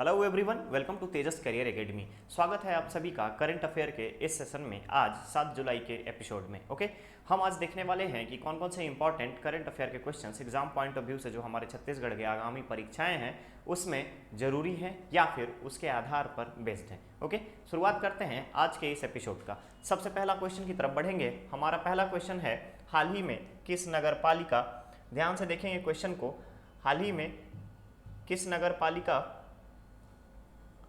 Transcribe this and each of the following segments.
Hello everyone, welcome to Tejas career academy. स्वागत है आप सभी का करंट अफेयर के इस सेशन में आज 7 जुलाई के एपिसोड में। ओके, हम आज देखने वाले हैं कि कौन कौन से इंपॉर्टेंट करंट अफेयर के questions exam point of view से जो हमारे छत्तीसगढ़ के आगामी परीक्षाएं हैं उसमें जरूरी हैं या फिर उसके आधार पर बेस्ड हैं। ओके, शुरुआत करते हैं आज के इस एपिसोड का। सबसे पहला क्वेश्चन की तरफ बढ़ेंगे। हमारा पहला क्वेश्चन है, हाल ही में किस नगर पालिका, ध्यान से देखेंगे क्वेश्चन को, हाल ही में किस नगर पालिका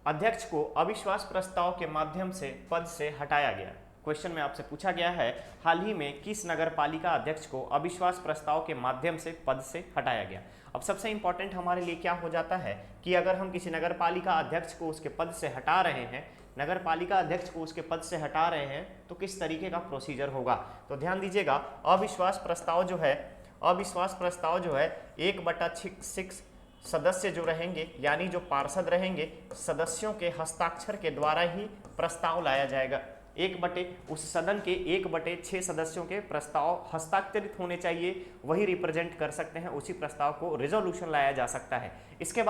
अध्यक्ष को अविश्वास प्रस्ताव के माध्यम से पद से हटाया गया। क्वेश्चन में आपसे पूछा गया है, हाल ही में किस नगर पालिका अध्यक्ष को अविश्वास प्रस्ताव के माध्यम से पद से हटाया गया। अब सबसे इंपॉर्टेंट हमारे लिए क्या हो जाता है कि अगर हम किसी नगर पालिका अध्यक्ष को उसके पद से हटा रहे हैं, नगर पालिका अध्यक्ष को उसके पद से हटा रहे हैं, तो किस तरीके का प्रोसीजर होगा। तो ध्यान दीजिएगा, अविश्वास प्रस्ताव जो है 1/6 सदस्य जो रहेंगे, यानी जो पार्षद रहेंगे, सदस्यों के हस्ताक्षर के द्वारा ही प्रस्ताव लाया जाएगा। उस सदन के 1/6 सदस्यों के प्रस्ताव हस्ताक्षरित होने चाहिए, वही रिप्रेजेंट कर सकते हैं, उसी प्रस्ताव को रिजोल्यूशन लाया जा सकता है। इसके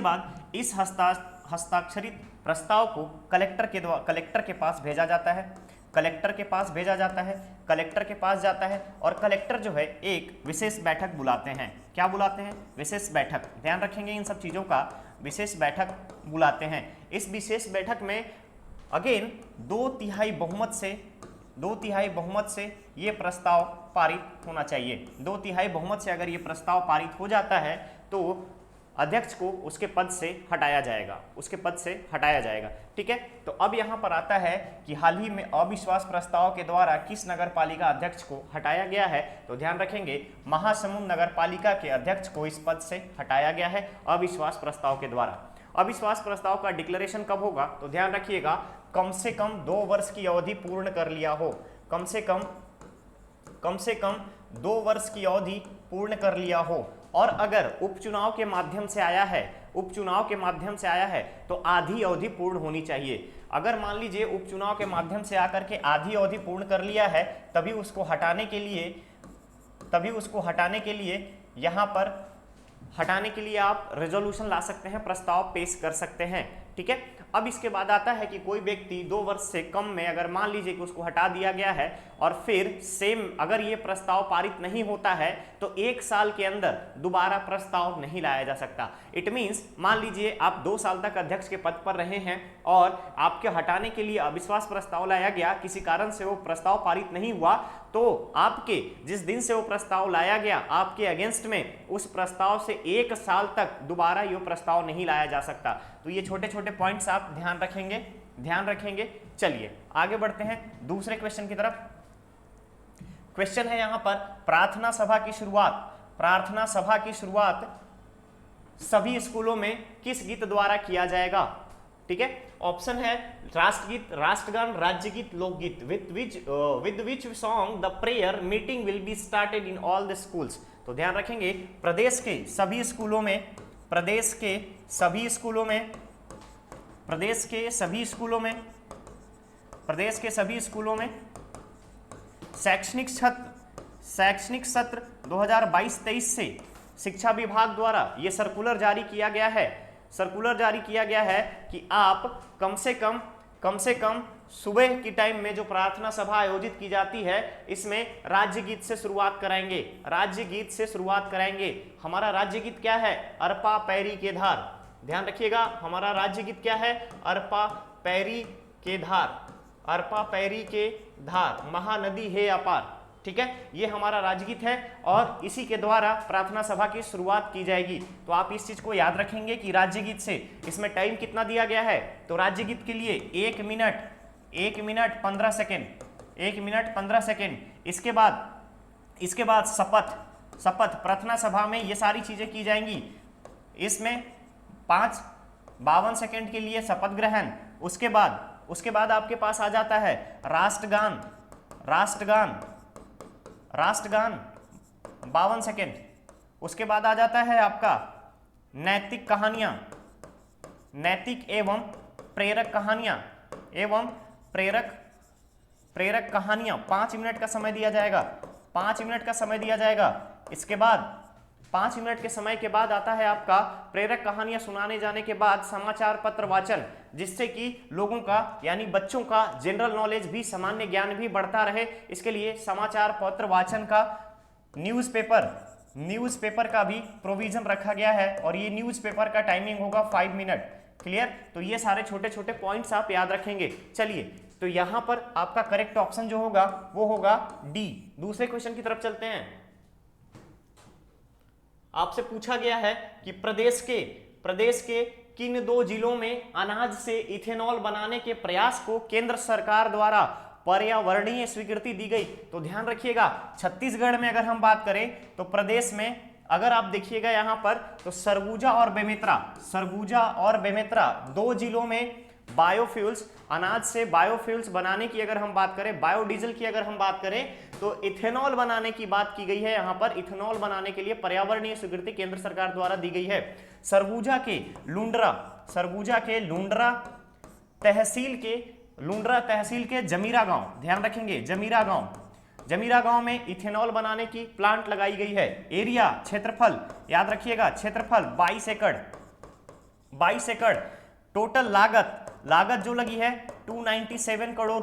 बाद इस हस्ताक्षरित प्रस्ताव को कलेक्टर के पास भेजा जाता है। कलेक्टर के पास जाता है और कलेक्टर जो है एक विशेष बैठक बुलाते हैं। क्या बुलाते हैं? विशेष बैठक। ध्यान रखेंगे इन सब चीज़ों का, विशेष बैठक बुलाते हैं। इस विशेष बैठक में अगेन 2/3 बहुमत से ये प्रस्ताव पारित होना चाहिए। 2/3 बहुमत से अगर ये प्रस्ताव पारित हो जाता है तो अध्यक्ष को उसके पद से हटाया जाएगा। ठीक है, तो अब यहाँ पर आता है कि हाल ही में अविश्वास प्रस्ताव के द्वारा किस नगर पालिका अध्यक्ष को हटाया गया है। तो ध्यान रखेंगे, महासमुंद नगर पालिका के अध्यक्ष को इस पद से हटाया गया है अविश्वास प्रस्ताव के द्वारा। अविश्वास प्रस्ताव का डिक्लेरेशन कब होगा? तो ध्यान रखिएगा, कम से कम 2 वर्ष की अवधि पूर्ण कर लिया हो। कम से कम 2 वर्ष की अवधि पूर्ण कर लिया हो। और अगर उपचुनाव के माध्यम से आया है तो आधी अवधि पूर्ण होनी चाहिए। अगर मान लीजिए उपचुनाव के माध्यम से आकर के आधी अवधि पूर्ण कर लिया है, तभी उसको हटाने के लिए यहाँ पर आप रेजोल्यूशन ला सकते हैं, प्रस्ताव पेश कर सकते हैं। ठीक है, अब इसके बाद आता है कि कोई व्यक्ति 2 वर्ष से कम में अगर मान लीजिए कि उसको हटा दिया गया है और फिर सेम अगर ये प्रस्ताव पारित नहीं होता है तो 1 साल के अंदर दोबारा प्रस्ताव नहीं लाया जा सकता। इट मीन्स मान लीजिए आप 2 साल तक अध्यक्ष के पद पर रहे हैं और आपके हटाने के लिए अविश्वास प्रस्ताव लाया गया, किसी कारण से वो प्रस्ताव पारित नहीं हुआ, तो आपके जिस दिन से वो प्रस्ताव लाया गया आपके अगेंस्ट में उस प्रस्ताव से 1 साल तक दोबारा ये प्रस्ताव नहीं लाया जा सकता। तो ये छोटे छोटे पॉइंट्स आप ध्यान रखेंगे। चलिए आगे बढ़ते हैं दूसरे क्वेश्चन की तरफ। क्वेश्चन है यहाँ पर, प्रार्थना सभा की शुरुआत सभी स्कूलों में किस गीत द्वारा किया जाएगा? ठीक है, ऑप्शन है राष्ट्रगीत, राष्ट्रगान, राज्यगीत, लोकगीत। With which song the prayer meeting will be started in all the schools. तो ध्यान रखेंगे, प्रदेश के सभी स्कूलों में शैक्षणिक सत्र 2022-23 से शिक्षा विभाग द्वारा यह सर्कुलर जारी किया गया है कि आप कम से कम सुबह की टाइम में जो प्रार्थना सभा आयोजित की जाती है इसमें राज्य गीत से शुरुआत कराएंगे। हमारा राज्य गीत क्या है? अरपा पैरी के धार। ध्यान रखिएगा, हमारा राज्य गीत क्या है? अरपा पैरी के धार, महानदी है अपार। ठीक है, ये हमारा राज्यगीत है और इसी के द्वारा प्रार्थना सभा की शुरुआत की जाएगी। तो आप इस चीज को याद रखेंगे कि राज्यगीत से इसमें टाइम कितना दिया गया है? तो राज्यगीत के लिए 1 मिनट 15 सेकेंड। इसके बाद शपथ प्रार्थना सभा में ये सारी चीजें की जाएंगी। इसमें 52 सेकेंड के लिए शपथ ग्रहण। उसके बाद आपके पास आ जाता है राष्ट्रगान 52 सेकेंड। उसके बाद आ जाता है आपका नैतिक एवं प्रेरक कहानियां 5 मिनट का समय दिया जाएगा। इसके बाद 5 मिनट के समय के बाद आता है आपका प्रेरक कहानियां सुनाने जाने के बाद समाचार पत्र वाचन, जिससे कि लोगों का यानी बच्चों का जनरल नॉलेज भी, सामान्य ज्ञान भी बढ़ता रहे। इसके लिए समाचार पत्र वाचन का न्यूज़पेपर का भी प्रोविजन रखा गया है और ये न्यूज़पेपर का टाइमिंग होगा 5 मिनट। क्लियर? तो ये सारे छोटे छोटे पॉइंट्स आप याद रखेंगे। चलिए, तो यहां पर आपका करेक्ट ऑप्शन जो होगा वो होगा डी। दूसरे क्वेश्चन की तरफ चलते हैं। आपसे पूछा गया है कि प्रदेश के किन 2 जिलों में अनाज से इथेनॉल बनाने के प्रयास को केंद्र सरकार द्वारा पर्यावरणीय स्वीकृति दी गई। तो ध्यान रखिएगा, छत्तीसगढ़ में अगर हम बात करें तो प्रदेश में अगर आप देखिएगा यहां पर तो सरगुजा और बेमेतरा 2 जिलों में बायोफ्यूल्स, अनाज से बायोफ्यूल्स बनाने की अगर हम बात करें, बायोडीजल की अगर हम बात करें तो इथेनॉल बनाने की बात की गई है। यहां पर इथेनॉल बनाने के लिए पर्यावरणीय स्वीकृति केंद्र सरकार द्वारा दी गई है। सरगुजा के लुंड्रा तहसील के जमीरा गांव, ध्यान रखेंगे जमीरा गांव में इथेनॉल बनाने की प्लांट लगाई गई है। एरिया, क्षेत्रफल याद रखिएगा, क्षेत्रफल 22 एकड़। टोटल लागत जो लगी है 297 करोड़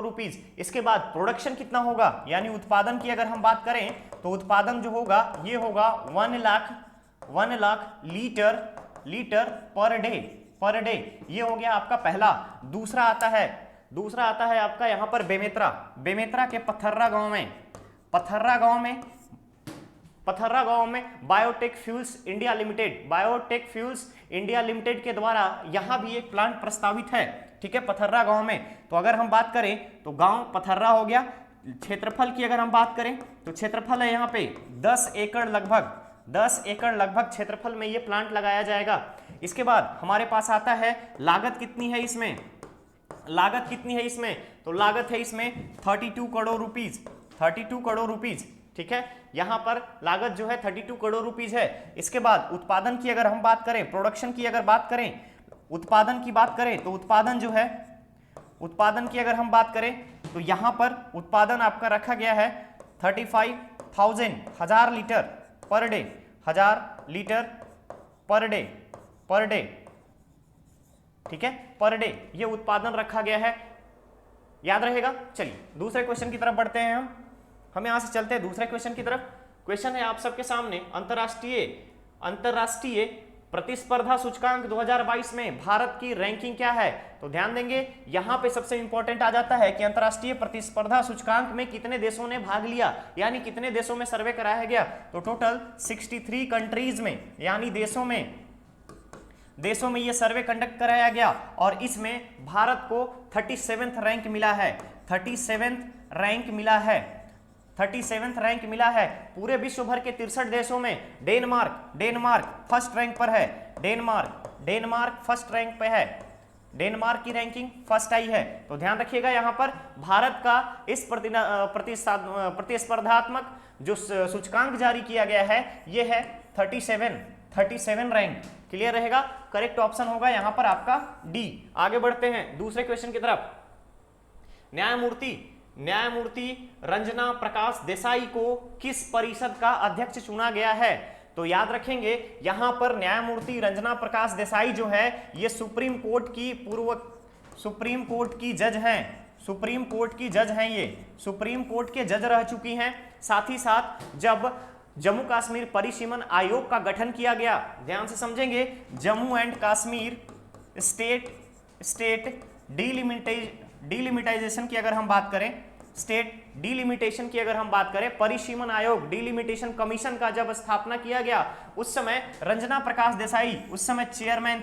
रुपीज। इसके बाद प्रोडक्शन कितना होगा, यानी उत्पादन की अगर हम बात करें तो उत्पादन जो होगा ये होगा 1 लाख लीटर पर डे। ये हो गया आपका पहला। दूसरा आता है आपका यहाँ पर बेमेतरा के पथर्रा गांव में बायोटेक फ्यूल्स इंडिया लिमिटेड के द्वारा यहाँ भी एक प्लांट प्रस्तावित है। ठीक है, पथर्रा गांव में। तो अगर हम बात करें तो गांव पथर्रा हो गया। क्षेत्रफल की अगर हम बात करें तो क्षेत्रफल है यहाँ पे 10 एकड़ लगभग क्षेत्रफल में ये प्लांट लगाया जाएगा। इसके बाद हमारे पास आता है लागत कितनी है इसमें, तो लागत है इसमें 32 करोड़ रुपीज। ठीक है, यहां पर लागत जो है 32 करोड़ रुपीज है। इसके बाद उत्पादन की अगर हम बात करें, प्रोडक्शन की अगर बात करें, उत्पादन की बात करें तो उत्पादन की अगर हम बात करें तो यहां पर उत्पादन आपका रखा गया है 35,000 लीटर पर डे। ठीक है, पर डे ये उत्पादन रखा गया है, याद रहेगा। चलिए दूसरे क्वेश्चन की तरफ बढ़ते हैं। हम यहां से चलते हैं दूसरे क्वेश्चन की तरफ। क्वेश्चन है आप सबके सामने, अंतरराष्ट्रीय प्रतिस्पर्धा सूचकांक 2022 में भारत की रैंकिंग क्या है। तो ध्यान देंगे, यहां पे सबसे इंपॉर्टेंट आ जाता है कि अंतरराष्ट्रीय प्रतिस्पर्धा सूचकांक में कितने देशों ने भाग लिया, यानी कितने देशों में सर्वे कराया गया। तो टोटल 63 कंट्रीज में, यानी देशों में ये सर्वे कंडक्ट कराया गया और इसमें भारत को 37th रैंक मिला है। पूरे विश्व भर के 63 देशों में डेनमार्क फर्स्ट रैंक पर है। डेनमार्क फर्स्ट रैंक पे है, डेनमार्क की रैंकिंग फर्स्ट आई है। तो ध्यान रखिएगा यहां पर भारत का इस प्रतिस्पर्धात्मक जो सूचकांक जारी किया गया है ये है 37 रैंक। क्लियर रहेगा, करेक्ट ऑप्शन होगा यहां पर आपका डी। आगे बढ़ते हैं दूसरे क्वेश्चन की तरफ। न्यायमूर्ति रंजना प्रकाश देसाई को किस परिषद का अध्यक्ष चुना गया है। तो याद रखेंगे यहां पर न्यायमूर्ति रंजना प्रकाश देसाई जो है ये सुप्रीम कोर्ट की जज हैं। ये सुप्रीम कोर्ट के जज रह चुकी हैं। साथ ही साथ जब जम्मू कश्मीर परिसीमन आयोग का गठन किया गया, ध्यान से समझेंगे, जम्मू एंड कश्मीर स्टेट डिलिमिटाइजेशन की अगर हम बात करें, परिसीमन आयोग डिलिमिटेशन कमीशन का जब स्थापना किया गया उस समय रंजना प्रकाश देसाई उस समय चेयरमैन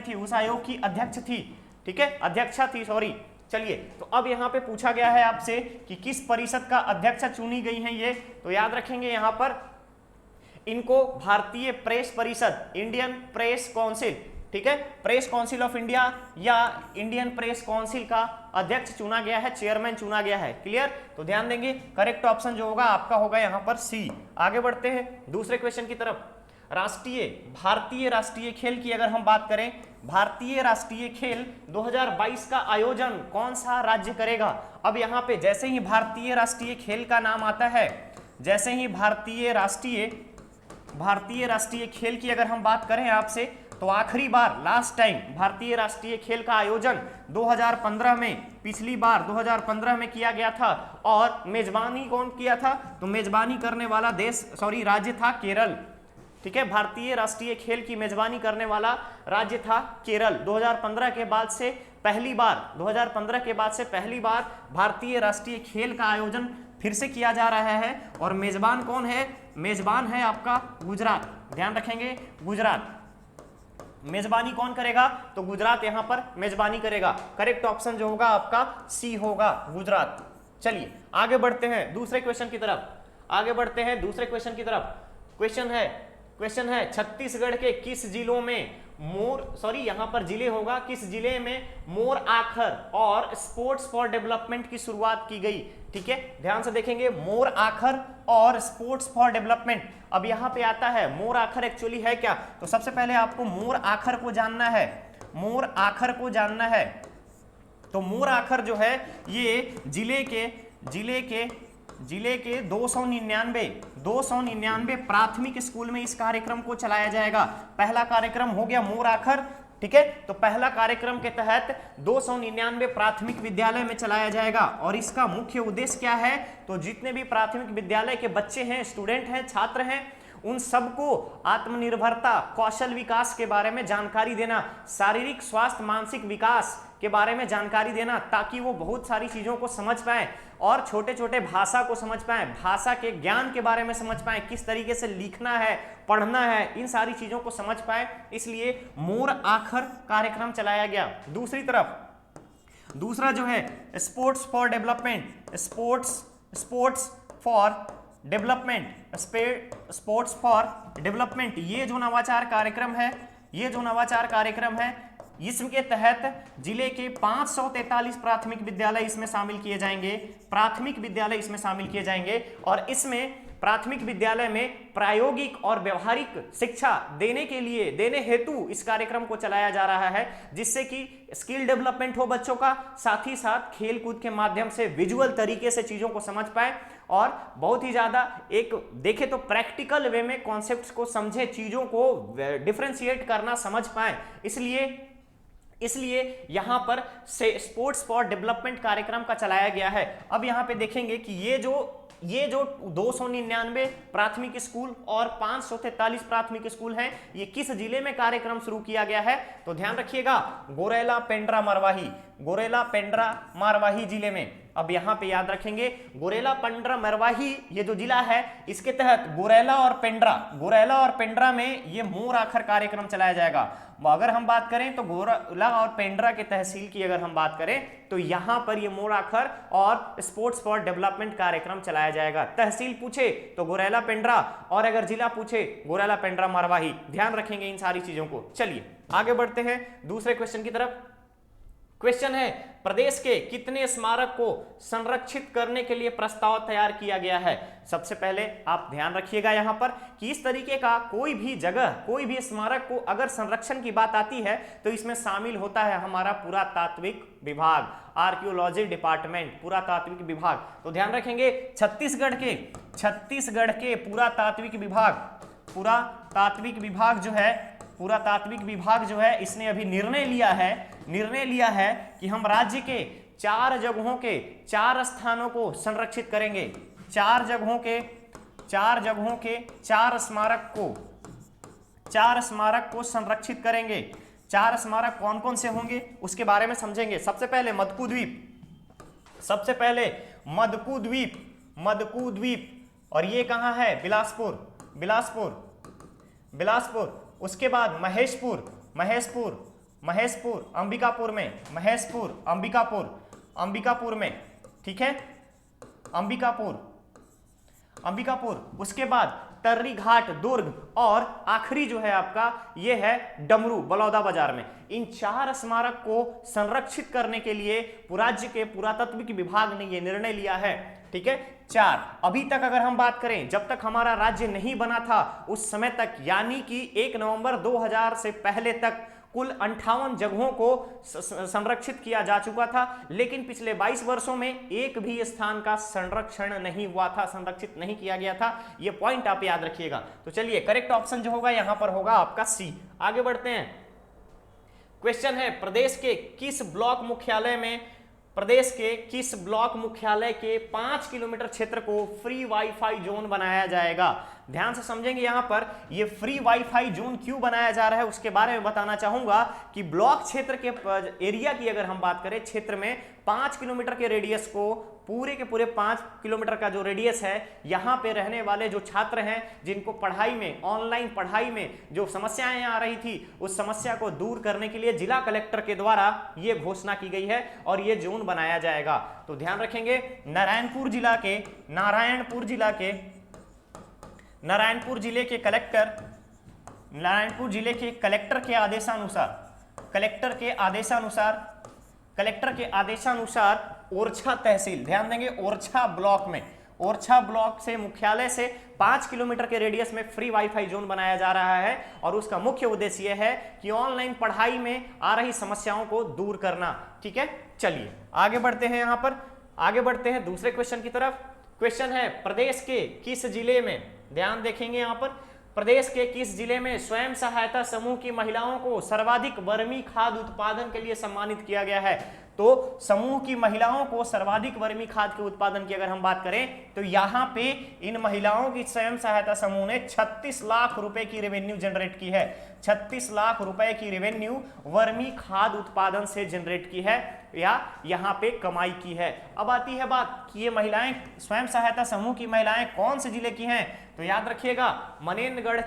थी, उस आयोग की अध्यक्ष थी। ठीक है, अध्यक्षा थी, सॉरी। चलिए, तो अब यहां पे पूछा गया है आपसे कि किस परिषद का अध्यक्ष चुनी गई है ये। तो याद रखेंगे यहां पर इनको भारतीय प्रेस परिषद, इंडियन प्रेस काउंसिल, ठीक है, प्रेस काउंसिल ऑफ इंडिया या इंडियन प्रेस काउंसिल का अध्यक्ष चुना गया है, चेयरमैन चुना गया है। क्लियर, तो ध्यान देंगे करेक्ट ऑप्शन जो होगा आपका होगा यहां पर सी। आगे बढ़ते हैं दूसरे क्वेश्चन की तरफ। भारतीय राष्ट्रीय खेल की अगर हम बात करें भारतीय राष्ट्रीय खेल 2022 का आयोजन कौन सा राज्य करेगा? अब यहाँ पे जैसे ही भारतीय राष्ट्रीय खेल का नाम आता है, जैसे ही भारतीय राष्ट्रीय खेल की अगर हम बात करें आपसे, तो आखिरी बार लास्ट टाइम भारतीय राष्ट्रीय खेल का आयोजन 2015 में, पिछली बार 2015 में किया गया था। और मेजबानी कौन किया था? तो मेजबानी करने वाला राज्य था केरल। ठीक है, भारतीय राष्ट्रीय खेल की मेजबानी करने वाला राज्य था केरल। 2015 के बाद से पहली बार भारतीय राष्ट्रीय खेल का आयोजन फिर से किया जा रहा है। और मेजबान कौन है? मेजबान है आपका गुजरात। ध्यान रखेंगे, गुजरात। मेजबानी कौन करेगा? तो गुजरात यहां पर मेजबानी करेगा। करेक्ट ऑप्शन जो होगा आपका सी होगा, गुजरात। चलिए आगे बढ़ते हैं दूसरे क्वेश्चन की तरफ। क्वेश्चन है छत्तीसगढ़ के किस जिलों में यहां पर जिले होगा, किस जिले में मोर आखर और स्पोर्ट्स फॉर डेवलपमेंट की शुरुआत की गई? ठीक है, ध्यान से देखेंगे, मोर आखर और स्पोर्ट्स फॉर डेवलपमेंट। अब यहां पे आता है मोर आखर एक्चुअली है क्या? तो सबसे पहले आपको मोर आखर को जानना है। तो मोर आखर जो है ये जिले के 299 प्राथमिक स्कूल में इस कार्यक्रम को चलाया जाएगा। पहला कार्यक्रम हो गया मोर आखर। ठीक है, तो पहला कार्यक्रम के तहत 299 प्राथमिक विद्यालय में चलाया जाएगा। और इसका मुख्य उद्देश्य क्या है? तो जितने भी प्राथमिक विद्यालय के बच्चे हैं, स्टूडेंट हैं, छात्र हैं, उन सबको आत्मनिर्भरता, कौशल विकास के बारे में जानकारी देना, शारीरिक स्वास्थ्य, मानसिक विकास के बारे में जानकारी देना, ताकि वो बहुत सारी चीजों को समझ पाएं और छोटे छोटे भाषा को समझ पाएं, भाषा के ज्ञान के बारे में समझ पाएं, किस तरीके से लिखना है, पढ़ना है, इन सारी चीजों को समझ पाएं। इसलिए मोर आखर कार्यक्रम चलाया गया। दूसरी तरफ दूसरा जो है sports for development, sports for development, ये जो नवाचार कार्यक्रम है, इसके तहत जिले के 543 प्राथमिक विद्यालय इसमें शामिल किए जाएंगे। और इसमें प्राथमिक विद्यालय में प्रायोगिक और व्यवहारिक शिक्षा देने हेतु इस कार्यक्रम को चलाया जा रहा है, जिससे कि स्किल डेवलपमेंट हो बच्चों का, साथ ही साथ खेल कूद के माध्यम से विजुअल तरीके से चीजों को समझ पाए और बहुत ही ज्यादा एक देखे तो प्रैक्टिकल वे में कॉन्सेप्ट्स को समझे, चीजों को डिफरेंशिएट करना समझ पाए। इसलिए यहां पर से स्पोर्ट्स फॉर डेवलपमेंट कार्यक्रम का चलाया गया है। अब यहां पे देखेंगे कि ये जो 299 प्राथमिक स्कूल और 543 प्राथमिक स्कूल हैं, ये किस जिले में कार्यक्रम शुरू किया गया है? तो ध्यान रखिएगा, गोरेला पेंड्रा मरवाही जिले में। अब यहां पे याद रखेंगे, गोरेला पेंड्रा मरवाही ये जो जिला है, इसके तहत गोरेला और पेंड्रा में ये मोर आखर कार्यक्रम चलाया जाएगा। अगर हम बात करें तो गोरेला और पेंड्रा के तहसील की अगर हम बात करें, तो यहां पर ये मोर आखर और स्पोर्ट्स फॉर डेवलपमेंट कार्यक्रम चलाया जाएगा। तहसील पूछे तो गोरेला पेंड्रा, और अगर जिला पूछे गोरेला पेंड्रा मरवाही। ध्यान रखेंगे इन सारी चीजों को। चलिए आगे बढ़ते हैं दूसरे क्वेश्चन की तरफ। क्वेश्चन है, प्रदेश के कितने स्मारक को संरक्षित करने के लिए प्रस्ताव तैयार किया गया है? सबसे पहले आप ध्यान रखिएगा यहां पर कि इस तरीके का कोई भी जगह, कोई भी स्मारक को अगर संरक्षण की बात आती है, तो इसमें शामिल होता है हमारा पुरातात्विक विभाग, आर्कियोलॉजी डिपार्टमेंट, पुरातात्विक विभाग। तो ध्यान रखेंगे, छत्तीसगढ़ के पुरातात्विक विभाग जो है इसने अभी निर्णय लिया है कि हम राज्य के 4 जगहों के 4 स्थानों को संरक्षित करेंगे। 4 जगहों के 4 स्मारक को संरक्षित करेंगे। 4 स्मारक कौन कौन से होंगे उसके बारे में समझेंगे। सबसे पहले मदकू द्वीप, और ये कहां है? बिलासपुर। उसके बाद महेशपुर अंबिकापुर में, ठीक है, अंबिकापुर। उसके बाद तर्री घाट दुर्ग, और आखिरी जो है आपका ये है डमरू बलौदा बाजार में। इन 4 स्मारक को संरक्षित करने के लिए राज्य के पुरातत्विक विभाग ने ये निर्णय लिया है। ठीक है, 4। अभी तक अगर हम बात करें, जब तक हमारा राज्य नहीं बना था उस समय तक, यानी कि 1 नवंबर 2000 से पहले तक कुल 58 जगहों को संरक्षित किया जा चुका था, लेकिन पिछले 22 वर्षों में एक भी स्थान का संरक्षण नहीं हुआ था, संरक्षित नहीं किया गया था। यह पॉइंट आप याद रखिएगा। तो चलिए करेक्ट ऑप्शन जो होगा यहां पर होगा आपका सी। आगे बढ़ते हैं। क्वेश्चन है प्रदेश के किस ब्लॉक मुख्यालय के 5 किलोमीटर क्षेत्र को फ्री वाईफाई जोन बनाया जाएगा। ध्यान से समझेंगे, यहां पर ये फ्री वाईफाई जोन क्यों बनाया जा रहा है उसके बारे में बताना चाहूंगा कि ब्लॉक क्षेत्र के एरिया की अगर हम बात करें, क्षेत्र में 5 किलोमीटर के रेडियस को, पूरे के पूरे 5 किलोमीटर का जो रेडियस है, यहां पे रहने वाले जो छात्र हैं जिनको पढ़ाई में, ऑनलाइन पढ़ाई में जो समस्याएं आ रही थी, उस समस्या को दूर करने के लिए जिला कलेक्टर के द्वारा यह घोषणा की गई है और यह जोन बनाया जाएगा। तो ध्यान रखेंगे, नारायणपुर जिले के कलेक्टर के आदेशानुसार ओरछा तहसील, ध्यान देंगे, ओरछा ब्लॉक से मुख्यालय से 5 किलोमीटर के रेडियस में फ्री वाईफाई जोन बनाया जा रहा है और उसका मुख्य उद्देश्य यह है कि ऑनलाइन पढ़ाई में आ रही समस्याओं को दूर करना। ठीक है, चलिए आगे बढ़ते हैं। यहां पर आगे बढ़ते हैं दूसरे क्वेश्चन की तरफ। क्वेश्चन है प्रदेश के किस जिले में, ध्यान देखेंगे यहां पर, प्रदेश के किस जिले में स्वयं सहायता समूह की महिलाओं को सर्वाधिक वर्मी खाद उत्पादन के लिए सम्मानित किया गया है। तो समूह की महिलाओं को सर्वाधिक वर्मी खाद के उत्पादन की अगर हम बात करें तो यहां पे इन महिलाओं की स्वयं सहायता समूह ने 36 लाख रुपए की रेवेन्यू जनरेट की है। 36 लाख रुपए की रेवेन्यू वर्मी खाद उत्पादन से जनरेट की है या यहां पे कमाई की है। अब आती है बात कि ये महिलाएं, स्वयं सहायता समूह की महिलाएं कौन से जिले की हैं, तो याद रखिएगा मनेंद्रगढ़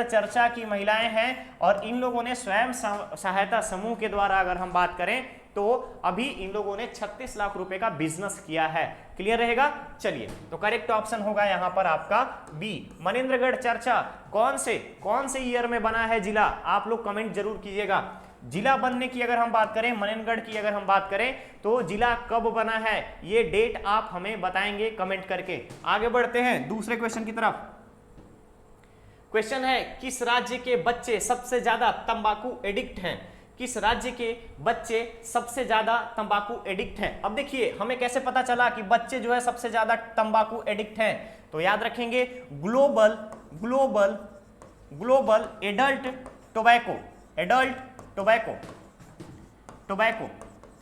चर्चा की महिलाएं हैं और इन लोगों ने स्वयं सहायता समूह के द्वारा अगर हम बात करें तो अभी इन लोगों ने 36 लाख रुपए का बिजनेस किया है। क्लियर रहेगा। चलिए, तो करेक्ट ऑप्शन होगा यहां पर आपका बी, मनेंद्रगढ़ चर्चा। कौन से ईयर में बना है जिला, आप लोग कमेंट जरूर कीजिएगा। जिला बनने की अगर हम बात करें, मनेंद्रगढ़ की अगर हम बात करें तो जिला कब बना है, ये डेट आप हमें बताएंगे कमेंट करके। आगे बढ़ते हैं दूसरे क्वेश्चन की तरफ। क्वेश्चन है किस राज्य के बच्चे सबसे ज्यादा तंबाकू एडिक्ट हैं। किस राज्य के बच्चे सबसे ज्यादा तंबाकू एडिक्ट हैं। अब देखिए हमें कैसे पता चला कि बच्चे जो है सबसे ज्यादा तंबाकू एडिक्ट हैं, तो याद रखेंगे ग्लोबल एडल्ट टोबैको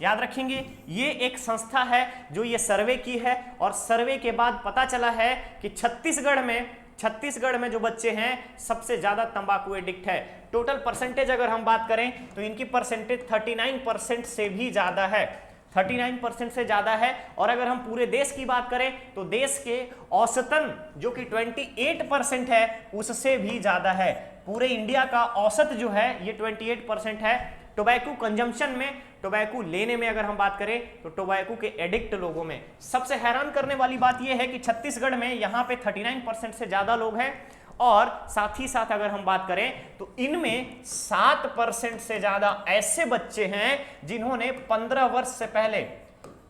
याद रखेंगे। ये एक संस्था है जो ये सर्वे की है और सर्वे के बाद पता चला है कि छत्तीसगढ़ में जो बच्चे हैं सबसे ज्यादा तंबाकू एडिक्ट है। टोटल परसेंटेज अगर हम बात करें तो इनकी परसेंटेज 39% से भी ज्यादा है, 39% से ज्यादा है। और अगर हम पूरे देश की बात करें तो देश के औसतन जो कि 28% है उससे भी ज्यादा है। पूरे इंडिया का औसत जो है ये 28% है। टोबैको कंजम्पशन में, टोबैको लेने में अगर हम बात करें तो टोबैको के एडिक्ट लोगों में सबसे हैरान करने वाली बात यह है कि छत्तीसगढ़ में यहाँ पे 39% से ज्यादा लोग हैं और साथ ही साथ अगर हम बात करें तो इनमें 7% से ज्यादा ऐसे बच्चे हैं जिन्होंने 15 वर्ष से पहले,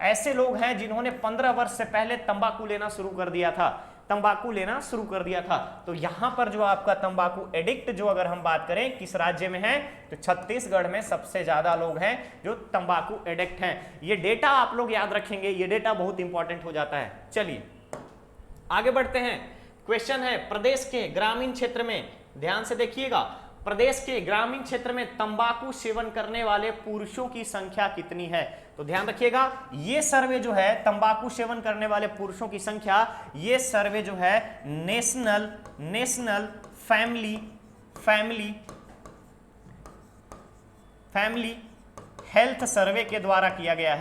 ऐसे लोग हैं जिन्होंने 15 वर्ष से पहले तंबाकू लेना शुरू कर दिया था। तो यहां पर जो आपका तंबाकू एडिक्ट जो अगर हम बात करें किस राज्य में है तो छत्तीसगढ़ में सबसे ज्यादा लोग हैं जो तंबाकू एडिक्ट हैं। ये डेटा आप लोग याद रखेंगे, ये डेटा बहुत इंपॉर्टेंट हो जाता है। चलिए आगे बढ़ते हैं। क्वेश्चन है प्रदेश के ग्रामीण क्षेत्र में, ध्यान से देखिएगा, प्रदेश के ग्रामीण क्षेत्र में तंबाकू सेवन करने वाले पुरुषों की संख्या कितनी है। तो ध्यान रखिएगा ये सर्वे जो है तंबाकू सेवन करने वाले पुरुषों की संख्या, ये सर्वे जो है नेशनल फैमिली हेल्थ सर्वे के द्वारा किया गया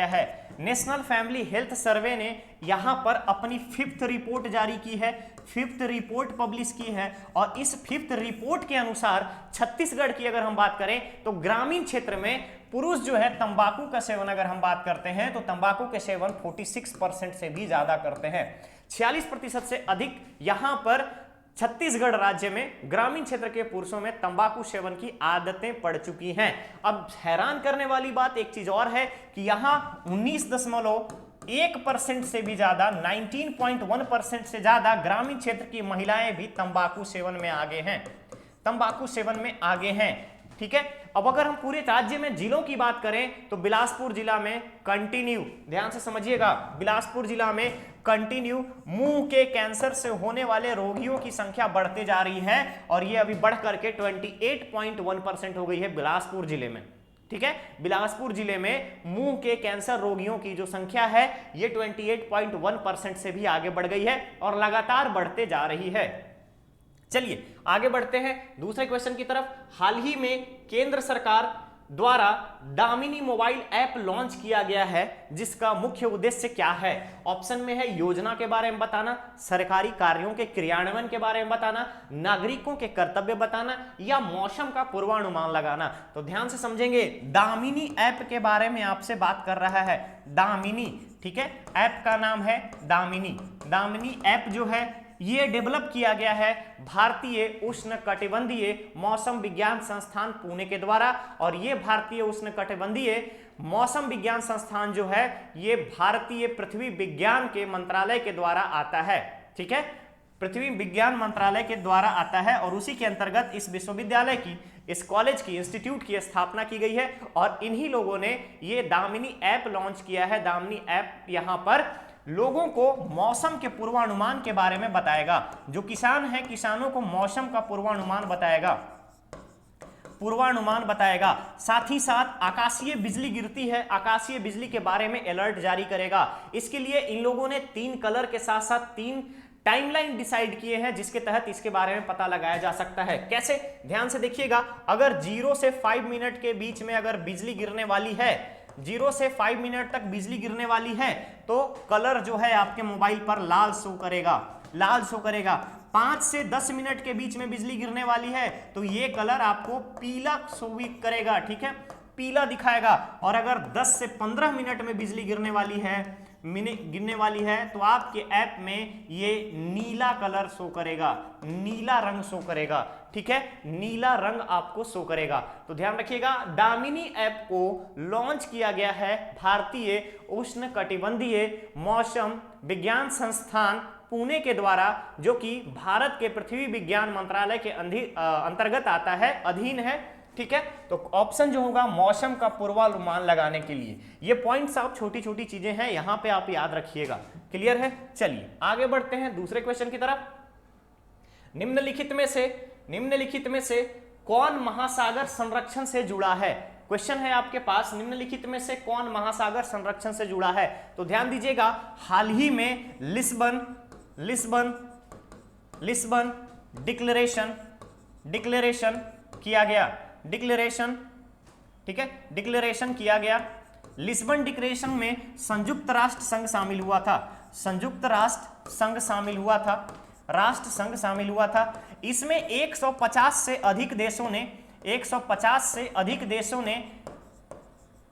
है। नेशनल फैमिली हेल्थ सर्वे ने यहां पर अपनी 5th रिपोर्ट जारी की है, 5th रिपोर्ट पब्लिश की है और इस 5th रिपोर्ट के अनुसार छत्तीसगढ़ की अगर हम बात करें तो ग्रामीण क्षेत्र में पुरुष जो है तंबाकू का सेवन अगर हम बात करते हैं तो तंबाकू के सेवन 46% से भी ज्यादा करते हैं। 46% से अधिक यहां पर छत्तीसगढ़ राज्य में ग्रामीण क्षेत्र के पुरुषों में तंबाकू सेवन की आदतें पड़ चुकी हैं। अब हैरान करने वाली बात एक चीज और है कि यहां 1% से भी ज्यादा 19.1% से ज्यादा ग्रामीण क्षेत्र की महिलाएं भी तंबाकू सेवन में आगे हैं, तंबाकू सेवन में आगे हैं। ठीक है, अब अगर हम पूरे राज्य में जिलों की बात करें तो बिलासपुर जिला में कंटिन्यू, ध्यान से समझिएगा, बिलासपुर जिला में कंटिन्यू मुंह के कैंसर से होने वाले रोगियों की संख्या बढ़ते जा रही है और ये अभी बढ़ करके 28.1% हो गई है बिलासपुर जिले में। ठीक है, बिलासपुर जिले में मुंह के कैंसर रोगियों की जो संख्या है ये 28.1% से भी आगे बढ़ गई है और लगातार बढ़ते जा रही है। चलिए आगे बढ़ते हैं दूसरे क्वेश्चन की तरफ। हाल ही में केंद्र सरकार द्वारा दामिनी मोबाइल ऐप लॉन्च किया गया है, जिसका मुख्य उद्देश्य क्या है? ऑप्शन में है योजना के बारे में बताना, सरकारी कार्यों के क्रियान्वयन के बारे में बताना, नागरिकों के कर्तव्य बताना या मौसम का पूर्वानुमान लगाना। तो ध्यान से समझेंगे, दामिनी ऐप के बारे में आपसे बात कर रहा है, दामिनी। ठीक है, ऐप का नाम है दामिनी। दामिनी ऐप जो है ये डेवलप किया गया है भारतीय उष्णकटिबंधीय मौसम विज्ञान संस्थान पुणे के द्वारा, और ये भारतीय उष्णकटिबंधीय मौसम विज्ञान संस्थान जो है ये भारतीय पृथ्वी विज्ञान के मंत्रालय के द्वारा आता है। ठीक है, पृथ्वी विज्ञान मंत्रालय के द्वारा आता है और उसी के अंतर्गत इस विश्वविद्यालय की, इस कॉलेज की, इंस्टीट्यूट की स्थापना की गई है और इन्हीं लोगों ने ये दामिनी ऐप लॉन्च किया है। दामिनी ऐप यहाँ पर लोगों को मौसम के पूर्वानुमान के बारे में बताएगा। जो किसान हैं, किसानों को मौसम का पूर्वानुमान बताएगा, पूर्वानुमान बताएगा। साथ ही साथ आकाशीय बिजली गिरती है, आकाशीय बिजली के बारे में अलर्ट जारी करेगा। इसके लिए इन लोगों ने 3 कलर के साथ साथ 3 टाइमलाइन डिसाइड किए हैं, जिसके तहत इसके बारे में पता लगाया जा सकता है। कैसे? ध्यान से देखिएगा, अगर 0 से 5 मिनट के बीच में अगर बिजली गिरने वाली है, 0 से 5 मिनट तक बिजली गिरने वाली है, तो कलर जो है आपके मोबाइल पर लाल शो करेगा, लाल शो करेगा। 5 से 10 मिनट के बीच में बिजली गिरने वाली है तो ये कलर आपको पीला शो भी करेगा। ठीक है, पीला दिखाएगा। और अगर 10 से 15 मिनट में बिजली गिरने वाली है तो आपके ऐप में ये नीला कलर शो करेगा, नीला रंग शो करेगा। ठीक है, नीला रंग आपको शो करेगा। तो ध्यान रखिएगा, दामिनी ऐप को लॉन्च किया गया है भारतीय उष्णकटिबंधीय मौसम विज्ञान संस्थान पुणे के द्वारा, जो कि भारत के पृथ्वी विज्ञान मंत्रालय के अंतर्गत आता है, अधीन है। ठीक है, तो ऑप्शन जो होगा मौसम का पूर्वानुमान लगाने के लिए। ये पॉइंट्स आप छोटी छोटी चीजें हैं, यहां पे आप याद रखिएगा। क्लियर है? चलिए आगे बढ़ते हैं दूसरे क्वेश्चन की तरफ। निम्नलिखित में से कौन महासागर संरक्षण से जुड़ा है? क्वेश्चन है आपके पास, निम्नलिखित में से कौन महासागर संरक्षण से जुड़ा है? तो ध्यान दीजिएगा, हाल ही में लिस्बन डिक्लेरेशन किया गया, ठीक है, डिक्लेरेशन किया गया। लिस्बन डिक्लेरेशन में संयुक्त राष्ट्र संघ शामिल हुआ था, संयुक्त राष्ट्र संघ शामिल हुआ था, राष्ट्र संघ शामिल हुआ था। इसमें 150 से अधिक देशों ने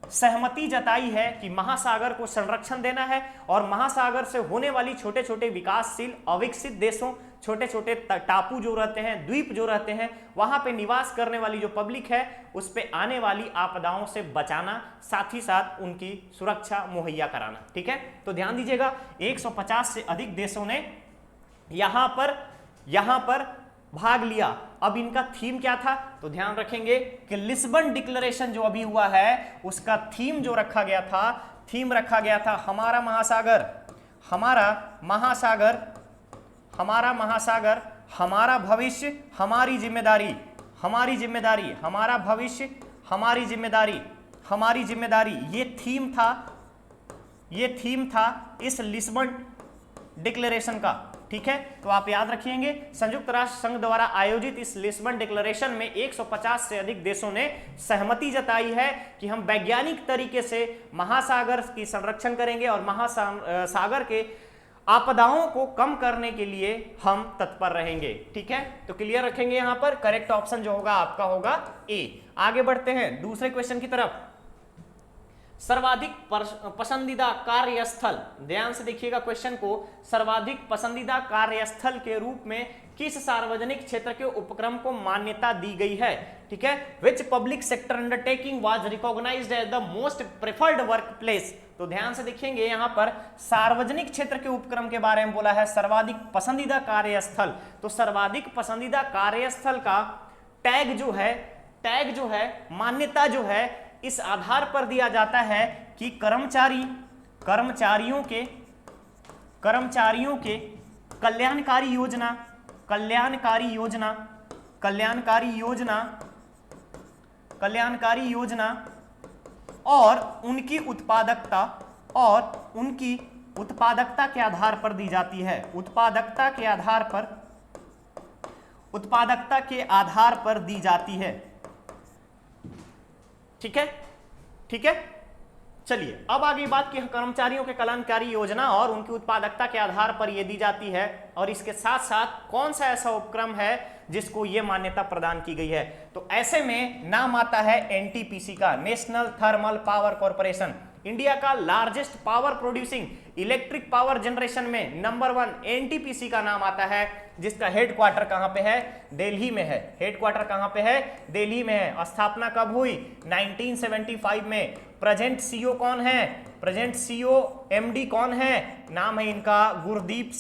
सहमति जताई है कि महासागर को संरक्षण देना है और महासागर से होने वाली छोटे छोटे विकासशील अविकसित देशों, छोटे छोटे टापू जो रहते हैं, द्वीप जो रहते हैं, वहां पे निवास करने वाली जो पब्लिक है उस पे आने वाली आपदाओं से बचाना, साथ ही साथ उनकी सुरक्षा मुहैया कराना। ठीक है, तो ध्यान दीजिएगा, 150 से अधिक देशों ने यहां पर भाग लिया। अब इनका थीम क्या था? तो ध्यान रखेंगे कि लिस्बन डिक्लेरेशन जो अभी हुआ है उसका थीम जो रखा गया था, हमारा महासागर, हमारा भविष्य, हमारी जिम्मेदारी, हमारा भविष्य, हमारी जिम्मेदारी। ये थीम था इस लिस्बन डिक्लेरेशन का। ठीक है, तो आप याद रखिएंगे, संयुक्त राष्ट्र संघ द्वारा आयोजित इस लिस्बन डिक्लेरेशन में 150 से अधिक देशों ने सहमति जताई है कि हम वैज्ञानिक तरीके से महासागर की संरक्षण करेंगे और महासागर के आपदाओं को कम करने के लिए हम तत्पर रहेंगे। ठीक है, तो क्लियर रखेंगे, यहां पर करेक्ट ऑप्शन जो होगा आपका होगा ए। आगे बढ़ते हैं दूसरे क्वेश्चन की तरफ। सर्वाधिक पसंदीदा कार्यस्थल, ध्यान से देखिएगा क्वेश्चन को, सर्वाधिक पसंदीदा कार्यस्थल के रूप में किस सार्वजनिक क्षेत्र के उपक्रम को मान्यता दी गई है, ठीक है। Which public sector undertaking was recognised as the most preferred workplace. तो ध्यान से देखेंगे यहां पर सार्वजनिक क्षेत्र के उपक्रम के बारे में बोला है, सर्वाधिक पसंदीदा कार्यस्थल। तो सर्वाधिक पसंदीदा कार्यस्थल का टैग जो है मान्यता जो है इस आधार पर दिया जाता है कि कर्मचारियों के कल्याणकारी योजना और उनकी उत्पादकता के आधार पर दी जाती है, उत्पादकता के आधार पर दी जाती है, ठीक है। चलिए अब आगे बात की कर्मचारियों के कल्याणकारी योजना और उनकी उत्पादकता के आधार पर यह दी जाती है, और इसके साथ साथ कौन सा ऐसा उपक्रम है जिसको यह मान्यता प्रदान की गई है। तो ऐसे में नाम आता है एनटीपीसी का, National Thermal Power Corporation. India का largest power producing electric power generation में नंबर 1 एनटीपीसी का नाम आता है, जिसका हेडक्वार्टर कहां पे है, दिल्ली में है। हेडक्वार्टर कहां पे है, दिल्ली में है। स्थापना कब हुई, 1975 में। प्रेजेंट सीईओ कौन है, प्रेजेंट सीईओ एमडी कौन है, नाम है इनका गुरदीप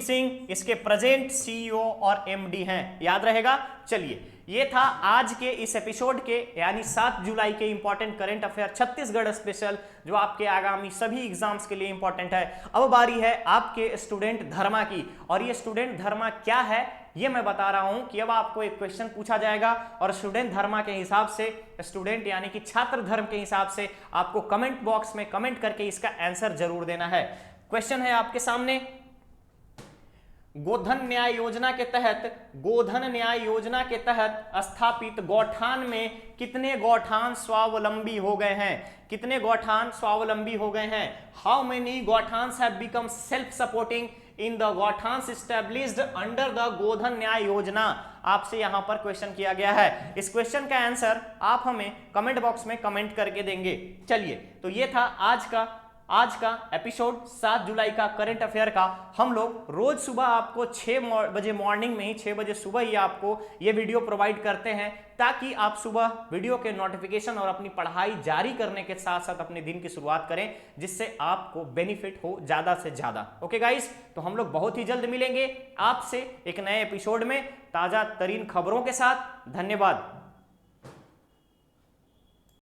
सिंह इसके प्रेजेंट सीईओ और एमडी हैं, याद रहेगा। चलिए ये था आज के इस एपिसोड के यानी 7 जुलाई के important current affair Chhattisgarh special, जो आपके आगामी सभी एग्जाम्स के लिए इंपॉर्टेंट है। अब बारी है आपके स्टूडेंट धर्मा की, और ये स्टूडेंट धर्मा क्या है ये मैं बता रहा हूं कि अब आपको एक क्वेश्चन पूछा जाएगा, और स्टूडेंट धर्मा के हिसाब से, स्टूडेंट यानी कि छात्र धर्म के हिसाब से आपको कमेंट बॉक्स में कमेंट करके इसका आंसर जरूर देना है। क्वेश्चन है आपके सामने, गोधन न्याय योजना के तहत स्थापित गौठान में कितने गौठान स्वावलंबी हो गए हैं, how many gauthans have become self supporting in the gauthans established under the Godhan Nyay Yojana. आपसे यहां पर क्वेश्चन किया गया है, इस क्वेश्चन का आंसर आप हमें कमेंट बॉक्स में कमेंट करके देंगे। चलिए तो ये था आज का एपिसोड 7 जुलाई का करंट अफेयर का। हम लोग रोज सुबह आपको 6 बजे मॉर्निंग में ही 6 बजे सुबह ही आपको ये वीडियो प्रोवाइड करते हैं, ताकि आप सुबह वीडियो के नोटिफिकेशन और अपनी पढ़ाई जारी करने के साथ साथ अपने दिन की शुरुआत करें, जिससे आपको बेनिफिट हो ज्यादा से ज्यादा। ओके गाइस, तो हम लोग बहुत ही जल्द मिलेंगे आपसे एक नए एपिसोड में ताजा तरीन खबरों के साथ। धन्यवाद।